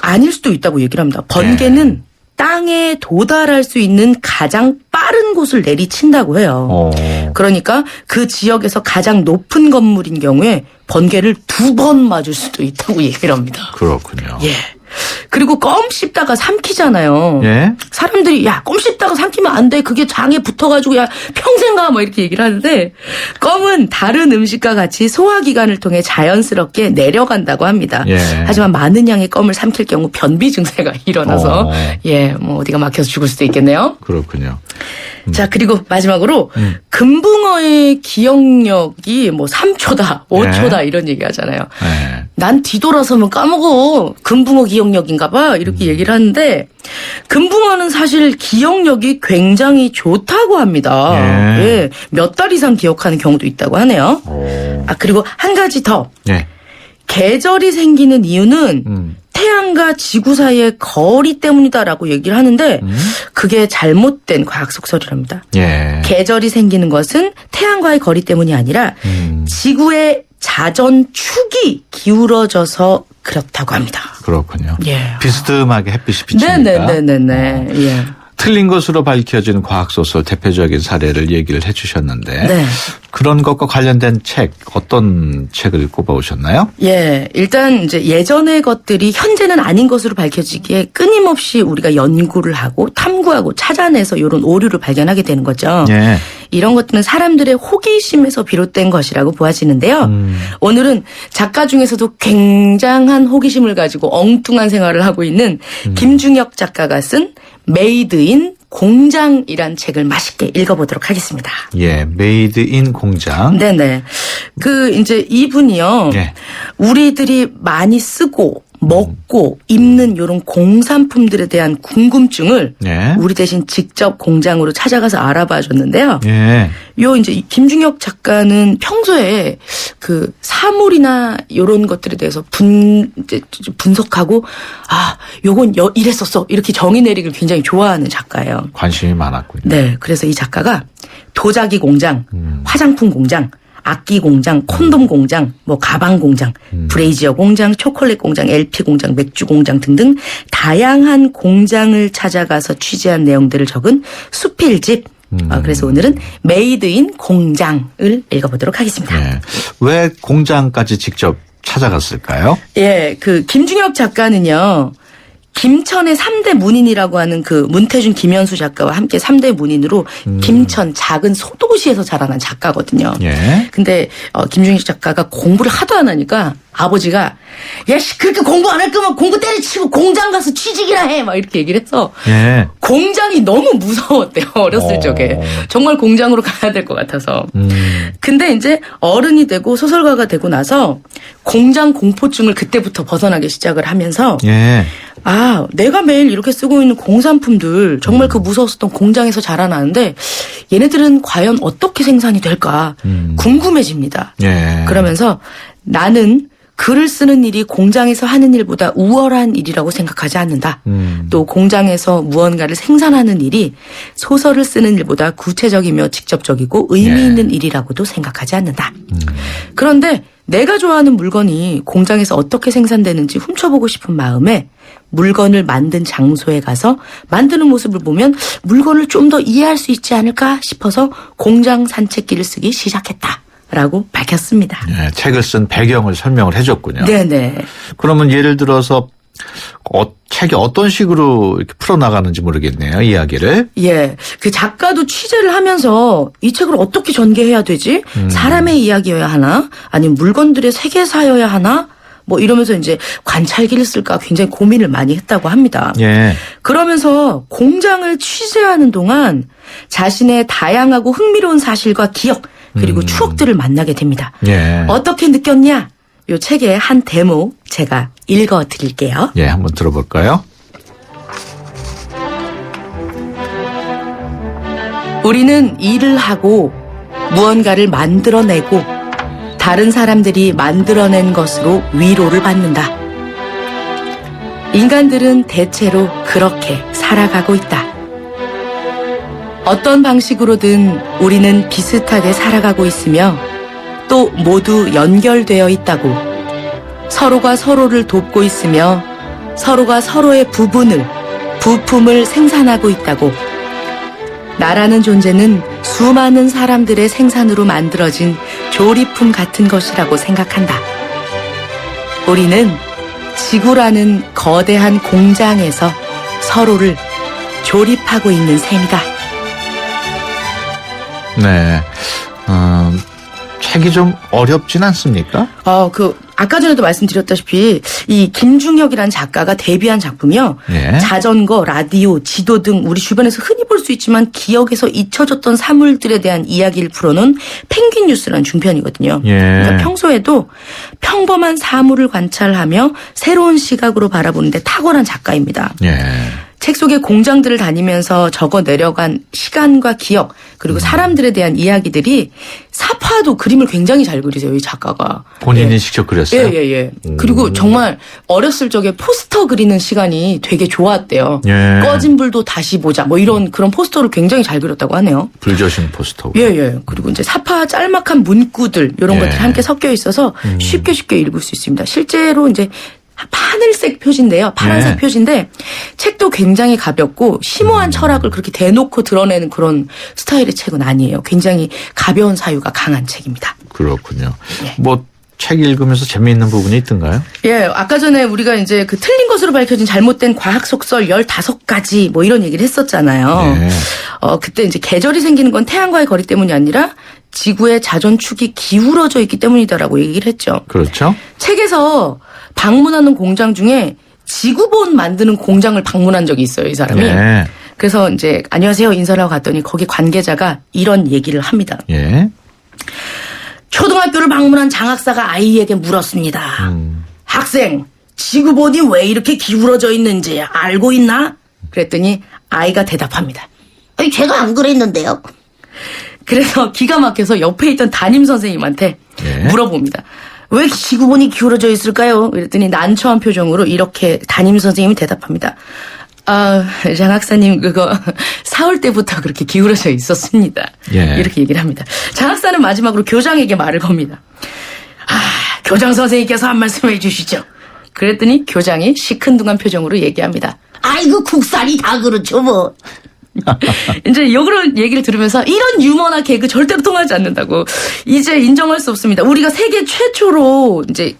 아닐 수도 있다고 얘기를 합니다. 번개는 땅에 도달할 수 있는 가장 빠른 곳을 내리친다고 해요. 그러니까 그 지역에서 가장 높은 건물인 경우에 번개를 2번 맞을 수도 있다고 얘기를 합니다. 그렇군요. 예. 그리고 껌 씹다가 삼키잖아요. 예. 사람들이 야, 껌 씹다가 삼키면 안 돼. 그게 장에 붙어가지고 야 평생 가 뭐 이렇게 얘기를 하는데 껌은 다른 음식과 같이 소화기관을 통해 자연스럽게 내려간다고 합니다. 예. 하지만 많은 양의 껌을 삼킬 경우 변비 증세가 일어나서 뭐 어디가 막혀서 죽을 수도 있겠네요. 그렇군요. 자, 그리고 마지막으로 금붕어의 기억력이 뭐 3초다, 5초다 이런 얘기 하잖아요. 예. 난 뒤돌아서면 까먹어. 금붕어 기억력인가 봐. 이렇게 얘기를 하는데 금붕어는 사실 기억력이 굉장히 좋다고 합니다. 예. 예. 몇 달 이상 기억하는 경우도 있다고 하네요. 그리고 한 가지 더. 예. 계절이 생기는 이유는 태양과 지구 사이의 거리 때문이다라고 얘기를 하는데 그게 잘못된 과학 속설이랍니다. 예. 계절이 생기는 것은 태양과의 거리 때문이 아니라 지구의 자전축이 기울어져서 그렇다고 합니다. 그렇군요. 예. 비스듬하게 햇빛이 비치니까. 네네네네네. 예. 틀린 것으로 밝혀진 과학소설 대표적인 사례를 얘기를 해 주셨는데 네. 그런 것과 관련된 책 어떤 책을 꼽아오셨나요? 예, 일단 이제 예전의 것들이 현재는 아닌 것으로 밝혀지기에 끊임없이 우리가 연구를 하고 탐구하고 찾아내서 이런 오류를 발견하게 되는 거죠. 예. 이런 것들은 사람들의 호기심에서 비롯된 것이라고 보아지는데요. 오늘은 작가 중에서도 굉장한 호기심을 가지고 엉뚱한 생활을 하고 있는 김중혁 작가가 쓴 메이드 인 공장이란 책을 맛있게 읽어보도록 하겠습니다. 예, 메이드 인 공장. 네네. 이제 이분이요. 예. 우리들이 많이 쓰고 먹고 입는 이런 공산품들에 대한 궁금증을 예. 우리 대신 직접 공장으로 찾아가서 알아봐 줬는데요. 예. 이제 김중혁 작가는 평소에 그 사물이나 이런 것들에 대해서 분석하고 요건 이랬었어 이렇게 정의 내리기를 굉장히 좋아하는 작가예요. 관심이 많았군요. 네, 그래서 이 작가가 도자기 공장, 화장품 공장, 악기 공장, 콘돔 공장, 뭐 가방 공장, 브레이지어 공장, 초콜릿 공장, LP 공장, 맥주 공장 등등 다양한 공장을 찾아가서 취재한 내용들을 적은 수필집. 그래서 오늘은 메이드 인 공장을 읽어보도록 하겠습니다. 예. 왜 공장까지 직접 찾아갔을까요? 예, 김중혁 작가는요. 김천의 3대 문인이라고 하는 그 문태준, 김현수 작가와 함께 3대 문인으로 김천 작은 소도시에서 자라난 작가거든요. 예. 근데 김중식 작가가 공부를 하도 안 하니까 아버지가 야, 씨, 그렇게 공부 안 할 거면 공부 때려치고 공장 가서 취직이나 해. 막 이렇게 얘기를 해서 예. 공장이 너무 무서웠대요. 어렸을 적에. 정말 공장으로 가야 될 것 같아서. 근데 이제 어른이 되고 소설가가 되고 나서 공장 공포증을 그때부터 벗어나기 시작을 하면서 예. 아, 내가 매일 이렇게 쓰고 있는 공산품들 정말 그 무서웠었던 공장에서 자라나는데 얘네들은 과연 어떻게 생산이 될까 궁금해집니다. 예. 그러면서 나는 글을 쓰는 일이 공장에서 하는 일보다 우월한 일이라고 생각하지 않는다. 또 공장에서 무언가를 생산하는 일이 소설을 쓰는 일보다 구체적이며 직접적이고 의미 있는 일이라고도 생각하지 않는다. 그런데 내가 좋아하는 물건이 공장에서 어떻게 생산되는지 훔쳐보고 싶은 마음에 물건을 만든 장소에 가서 만드는 모습을 보면 물건을 좀 더 이해할 수 있지 않을까 싶어서 공장 산책기를 쓰기 시작했다라고 밝혔습니다. 예, 책을 쓴 배경을 설명을 해줬군요. 네네. 그러면 예를 들어서 책이 어떤 식으로 이렇게 풀어나가는지 모르겠네요. 이야기를. 예. 그 작가도 취재를 하면서 이 책을 어떻게 전개해야 되지? 사람의 이야기여야 하나? 아니면 물건들의 세계사여야 하나? 뭐 이러면서 이제 관찰기를 쓸까 굉장히 고민을 많이 했다고 합니다. 예. 그러면서 공장을 취재하는 동안 자신의 다양하고 흥미로운 사실과 기억 그리고 추억들을 만나게 됩니다. 예. 어떻게 느꼈냐? 이 책의 한 대목 제가 읽어드릴게요. 예, 한번 들어볼까요? 우리는 일을 하고 무언가를 만들어내고 다른 사람들이 만들어낸 것으로 위로를 받는다. 인간들은 대체로 그렇게 살아가고 있다. 어떤 방식으로든 우리는 비슷하게 살아가고 있으며 또 모두 연결되어 있다고. 서로가 서로를 돕고 있으며 서로가 서로의 부품을 생산하고 있다고. 나라는 존재는 수많은 사람들의 생산으로 만들어진 조립품 같은 것이라고 생각한다. 우리는 지구라는 거대한 공장에서 서로를 조립하고 있는 셈이다. 네. 책이 좀 어렵진 않습니까? 아까 전에도 말씀드렸다시피 이 김중혁이라는 작가가 데뷔한 작품이요. 예. 자전거, 라디오, 지도 등 우리 주변에서 흔히 볼 수 있지만 기억에서 잊혀졌던 사물들에 대한 이야기를 풀어놓은 펭귄 뉴스라는 중편이거든요. 예. 그러니까 평소에도 평범한 사물을 관찰하며 새로운 시각으로 바라보는데 탁월한 작가입니다. 예. 책 속에 공장들을 다니면서 적어 내려간 시간과 기억 그리고 사람들에 대한 이야기들이 사파도 그림을 굉장히 잘 그리세요. 이 작가가. 본인이 예. 직접 그렸어요? 예. 그리고 정말 어렸을 적에 포스터 그리는 시간이 되게 좋았대요. 예. 꺼진 불도 다시 보자 뭐 이런 그런 포스터를 굉장히 잘 그렸다고 하네요. 불조신 포스터. 예. 그리고 이제 사파 짤막한 문구들 이런 예. 것들이 함께 섞여 있어서 쉽게 읽을 수 있습니다. 실제로 이제 하늘색 표지인데요. 파란색 네. 표지인데 책도 굉장히 가볍고 심오한 철학을 그렇게 대놓고 드러내는 그런 스타일의 책은 아니에요. 굉장히 가벼운 사유가 강한 책입니다. 그렇군요. 예. 뭐 책 읽으면서 재미있는 부분이 있던가요? 예, 아까 전에 우리가 이제 그 틀린 것으로 밝혀진 잘못된 과학 속설 15가지 뭐 이런 얘기를 했었잖아요. 네. 그때 이제 계절이 생기는 건 태양과의 거리 때문이 아니라 지구의 자전축이 기울어져 있기 때문이다라고 얘기를 했죠. 그렇죠. 책에서 방문하는 공장 중에 지구본 만드는 공장을 방문한 적이 있어요, 이 사람이. 예. 그래서 이제 안녕하세요 인사를 하고 갔더니 거기 관계자가 이런 얘기를 합니다. 예. 초등학교를 방문한 장학사가 아이에게 물었습니다. 학생, 지구본이 왜 이렇게 기울어져 있는지 알고 있나? 그랬더니 아이가 대답합니다. 아니, 제가 안 그랬는데요. 그래서 기가 막혀서 옆에 있던 담임 선생님한테 예. 물어봅니다. 왜 지구본이 기울어져 있을까요? 그랬더니 난처한 표정으로 이렇게 담임 선생님이 대답합니다. 장 학사님 그거 4월 때부터 그렇게 기울어져 있었습니다. 예. 이렇게 얘기를 합니다. 장 학사는 마지막으로 교장에게 말을 겁니다. 교장 선생님께서 한 말씀 해주시죠. 그랬더니 교장이 시큰둥한 표정으로 얘기합니다. 아이고, 국산이 다 그렇죠, 뭐. 이제 이런 얘기를 들으면서 이런 유머나 개그 절대로 통하지 않는다고 이제 인정할 수 없습니다. 우리가 세계 최초로 이제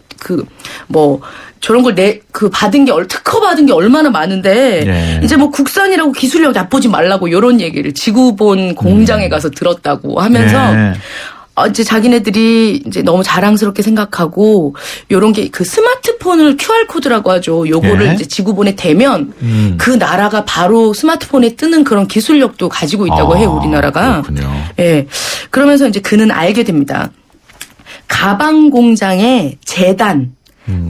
저런 걸 받은 게 특허 받은 게 얼마나 많은데 예. 이제 뭐 국산이라고 기술력 얕보지 말라고 이런 얘기를 지구본 공장에 가서 들었다고 하면서 예. 이제 자기네들이 이제 너무 자랑스럽게 생각하고 요런 게 그 스마트폰을 QR 코드라고 하죠. 요거를 예. 이제 지구본에 대면 그 나라가 바로 스마트폰에 뜨는 그런 기술력도 가지고 있다고 해요, 우리나라가. 그렇군요. 예. 그러면서 이제 그는 알게 됩니다. 가방 공장의 재단,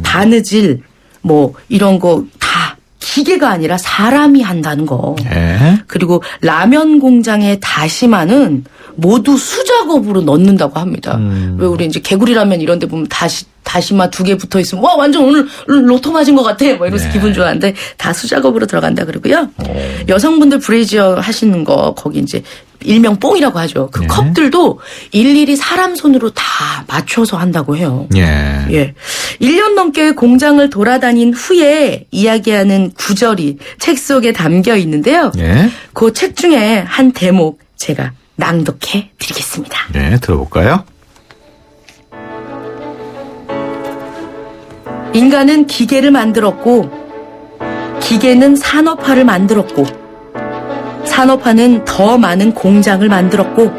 바느질, 뭐 이런 거 다 기계가 아니라 사람이 한다는 거. 예. 그리고 라면 공장의 다시마는 모두 수작업으로 넣는다고 합니다. 왜 우리 이제 개구리 라면 이런 데 보면 다시마 2개 붙어 있으면 와 완전 오늘 로또 맞은 것 같아 뭐 이러면서 네. 기분 좋아하는데 다 수작업으로 들어간다 그러고요. 여성분들 브레이지어 하시는 거 거기 이제 일명 뽕이라고 하죠. 그 네. 컵들도 일일이 사람 손으로 다 맞춰서 한다고 해요. 예. 예. 1년 넘게 공장을 돌아다닌 후에 이야기하는 구절이 책 속에 담겨 있는데요. 예. 그 책 중에 한 대목 제가 낭독해 드리겠습니다. 네, 들어볼까요? 인간은 기계를 만들었고 기계는 산업화를 만들었고 산업화는 더 많은 공장을 만들었고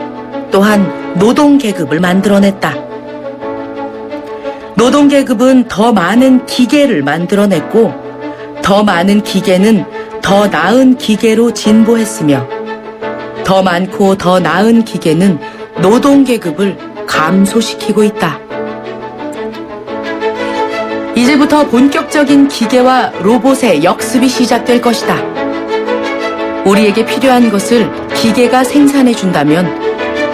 또한 노동계급을 만들어냈다. 노동계급은 더 많은 기계를 만들어냈고 더 많은 기계는 더 나은 기계로 진보했으며 더 많고 더 나은 기계는 노동계급을 감소시키고 있다. 이제부터 본격적인 기계와 로봇의 역습이 시작될 것이다. 우리에게 필요한 것을 기계가 생산해 준다면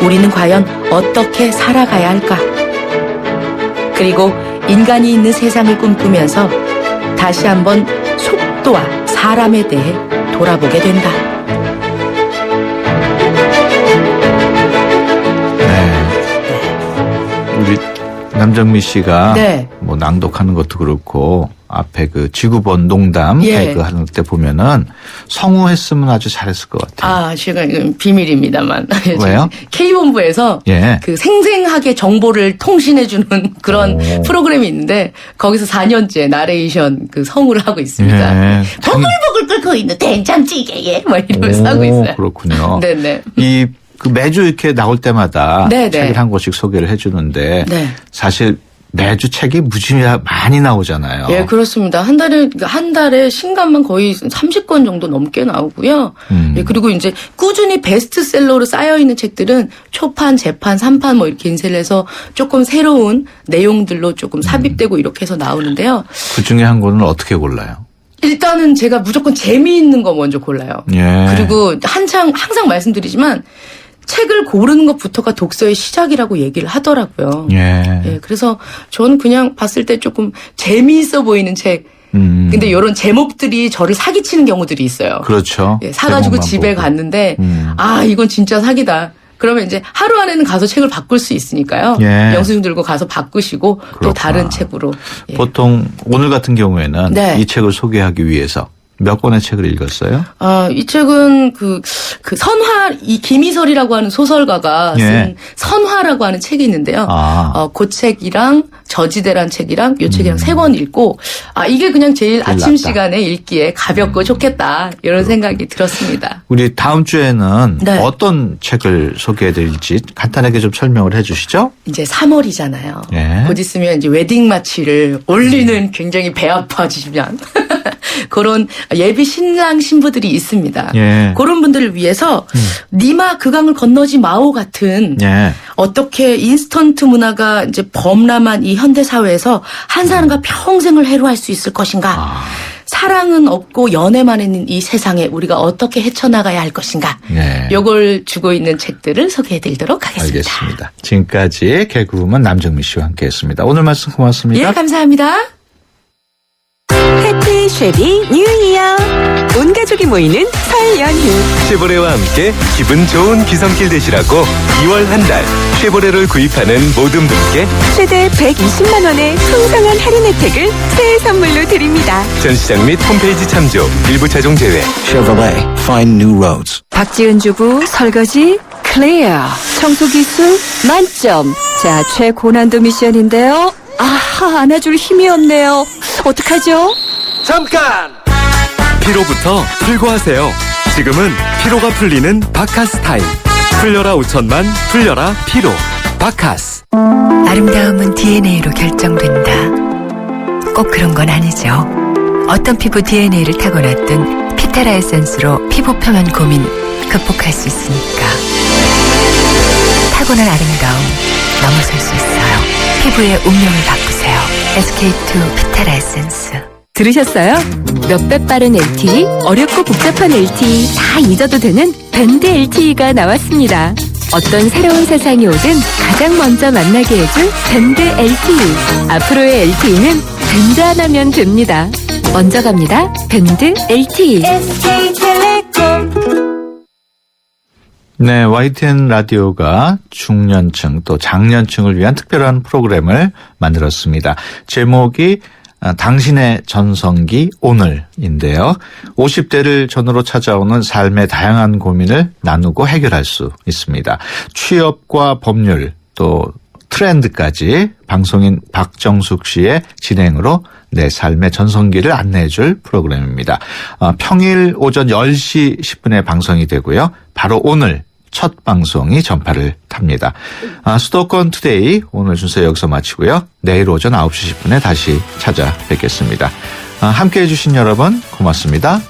우리는 과연 어떻게 살아가야 할까? 그리고 인간이 있는 세상을 꿈꾸면서 다시 한번 속도와 사람에 대해 돌아보게 된다. 우리 남정미 씨가 네. 뭐 낭독하는 것도 그렇고 앞에 그 지구본 농담 예. 개그 하는 때 보면은 성우했으면 아주 잘했을 것 같아요. 제가 이건 비밀입니다만. 왜요? K본부에서 예. 그 생생하게 정보를 통신해주는 그런 오. 프로그램이 있는데 거기서 4년째 나레이션 그 성우를 하고 있습니다. 예. 보글보글 끓고 있는 된장찌개에 뭐 이러면서 하고 있어요. 그렇군요. 네네. 그 매주 이렇게 나올 때마다 네네. 책을 한 권씩 소개를 해주는데 네. 사실 매주 책이 무지히 많이 나오잖아요. 예, 그렇습니다. 한 달에 신간만 거의 30권 정도 넘게 나오고요. 예, 그리고 이제 꾸준히 베스트셀러로 쌓여있는 책들은 초판, 재판, 3판 뭐 이렇게 인쇄를 해서 조금 새로운 내용들로 조금 삽입되고 이렇게 해서 나오는데요. 그 중에 한 권은 어떻게 골라요? 일단은 제가 무조건 재미있는 거 먼저 골라요. 예. 그리고 항상 말씀드리지만 책을 고르는 것부터가 독서의 시작이라고 얘기를 하더라고요. 예. 예, 그래서 저는 그냥 봤을 때 조금 재미있어 보이는 책. 근데 이런 제목들이 저를 사기치는 경우들이 있어요. 그렇죠. 예, 사가지고 제목만 집에 보고. 갔는데 이건 진짜 사기다. 그러면 이제 하루 안에는 가서 책을 바꿀 수 있으니까요. 예. 영수증 들고 가서 바꾸시고 또 그렇구나. 다른 책으로. 예. 보통 오늘 같은 경우에는 네. 이 책을 소개하기 위해서 몇 권의 책을 읽었어요? 이 책은 그 선화, 이 김희설이라고 하는 소설가가 쓴 예. 선화라고 하는 책이 있는데요. 그 책이랑 저지대란 책이랑 요 책이랑 3권 읽고, 이게 그냥 제일 아침 낫다. 시간에 읽기에 가볍고 좋겠다. 이런 생각이 들었습니다. 우리 다음 주에는 네. 어떤 책을 소개해 드릴지 간단하게 좀 설명을 해 주시죠. 이제 3월이잖아요. 예. 곧 있으면 이제 웨딩 마치를 올리는 굉장히 배 아파지면 그런 예비 신랑 신부들이 있습니다. 예. 그런 분들을 위해서 니마 그 강을 건너지 마오 같은 예. 어떻게 인스턴트 문화가 이제 범람한 이 현대 사회에서 한 사람과 평생을 해로할 수 있을 것인가? 사랑은 없고 연애만 있는 이 세상에 우리가 어떻게 헤쳐나가야 할 것인가? 예. 요걸 주고 있는 책들을 소개해드리도록 하겠습니다. 알겠습니다. 지금까지 개그우먼 남정미 씨와 함께했습니다. 오늘 말씀 고맙습니다. 예, 감사합니다. 해피 쉐비 뉴 이어 온 가족이 모이는 설 연휴 쉐보레와 함께 기분 좋은 귀성길 되시라고 2월 한 달 쉐보레를 구입하는 모든 분께 최대 120만 원의 풍성한 할인 혜택을 새해 선물로 드립니다. 전시장 및 홈페이지 참조 일부 차종 제외. Chevrolet, find new roads. 박지은 주부 설거지 클리어 청소 기술 만점. 자, 최고난도 미션인데요. 아하, 안아줄 힘이 없네요. 어떡하죠? 잠깐! 피로부터 풀고 하세요. 지금은 피로가 풀리는 바카스 타임. 풀려라 5천만, 풀려라 피로. 바카스. 아름다움은 DNA로 결정된다. 꼭 그런 건 아니죠. 어떤 피부 DNA를 타고났든 피테라 에센스로 피부 표면 고민 극복할 수 있으니까. 타고난 아름다움 넘어설 수 있어요. 피부의 운명을 바꾸세요. SK2 피테라 에센스. 들으셨어요? 몇 배 빠른 LTE, 어렵고 복잡한 LTE 다 잊어도 되는 밴드 LTE가 나왔습니다. 어떤 새로운 세상이 오든 가장 먼저 만나게 해줄 밴드 LTE. 앞으로의 LTE는 밴드 하나면 됩니다. 먼저 갑니다. 밴드 LTE. 네, YTN 라디오가 중년층 또 장년층을 위한 특별한 프로그램을 만들었습니다. 제목이 당신의 전성기 오늘인데요. 50대를 전후로 찾아오는 삶의 다양한 고민을 나누고 해결할 수 있습니다. 취업과 법률 또 트렌드까지 방송인 박정숙 씨의 진행으로 내 삶의 전성기를 안내해 줄 프로그램입니다. 평일 오전 10시 10분에 방송이 되고요. 바로 오늘 첫 방송이 전파를 탑니다. 수도권 투데이 오늘 순서 여기서 마치고요. 내일 오전 9시 10분에 다시 찾아뵙겠습니다. 함께해 주신 여러분 고맙습니다.